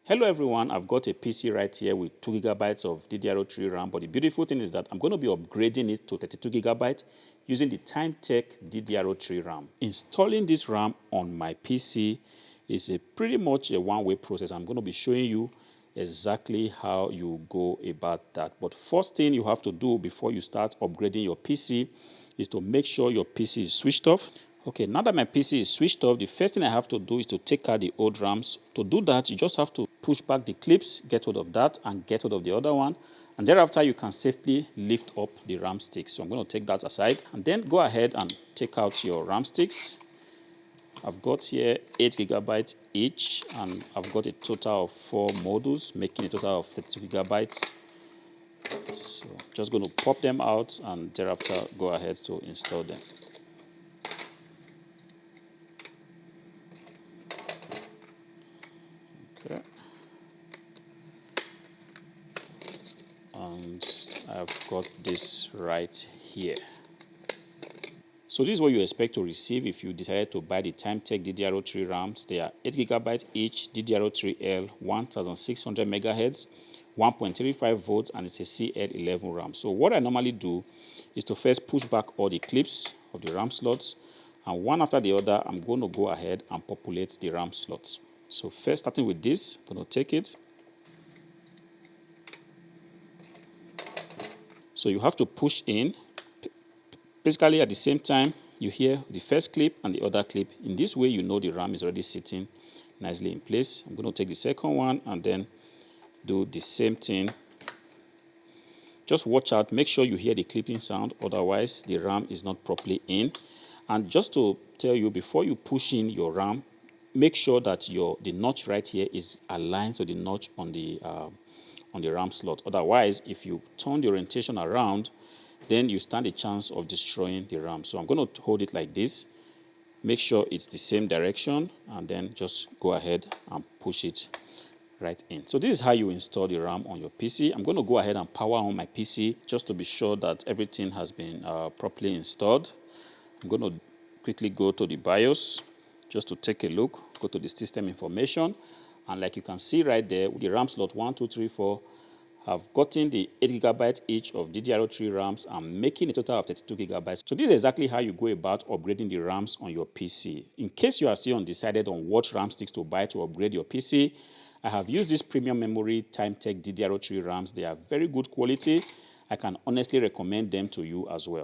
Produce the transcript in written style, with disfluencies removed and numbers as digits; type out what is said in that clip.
Hello everyone, I've got a PC right here with 2 gigabytes of DDR3 RAM, but the beautiful thing is that I'm going to be upgrading it to 32 gigabytes using the Timetec DDR3 RAM. Installing this RAM on my PC is pretty much a one-way process. I'm going to be showing you exactly how you go about that. But first thing you have to do before you start upgrading your PC is to make sure your PC is switched off. Okay, now that my PC is switched off, the first thing I have to do is to take out the old RAMs. To do that, you just have to push back the clips, get hold of that, and get hold of the other one. And thereafter, you can safely lift up the RAM sticks. So I'm going to take that aside, and then go ahead and take out your RAM sticks. I've got here 8 gigabytes each, and I've got a total of 4 modules, making a total of 32 gigabytes. So just going to pop them out, and thereafter, go ahead to install them. Okay. And I've got this right here. So this is what you expect to receive if you decided to buy the Timetec DDR3 RAMs. They are 8 gigabytes each, DDR3L, 1600 megahertz, 1.35 volts, and it's a CL11 RAM. So what I normally do is to first push back all the clips of the RAM slots, and one after the other, I'm going to go ahead and populate the RAM slots. So first, starting with this, I'm going to take it. So you have to push in. Basically, at the same time, you hear the first clip and the other clip. In this way, you know the RAM is already sitting nicely in place. I'm going to take the second one and then do the same thing. Just watch out. Make sure you hear the clipping sound. Otherwise, the RAM is not properly in. And just to tell you, before you push in your RAM, make sure that the notch right here is aligned to the notch on the RAM slot. Otherwise, if you turn the orientation around, then you stand a chance of destroying the RAM. So I'm going to hold it like this. Make sure it's the same direction, and then just go ahead and push it right in. So this is how you install the RAM on your PC. I'm going to go ahead and power on my PC just to be sure that everything has been properly installed. I'm going to quickly go to the BIOS just to take a look. Go to the system information, and like you can see right there, the RAM slot 1, 2, 3, 4 have gotten the 8 gigabytes each of DDR3 RAMs and making a total of 32 gigabytes. So this is exactly how you go about upgrading the RAMs on your PC. In case you are still undecided on what RAM sticks to buy to upgrade your PC, I have used this premium memory Timetec DDR3 RAMs. They are very good quality. I can honestly recommend them to you as well.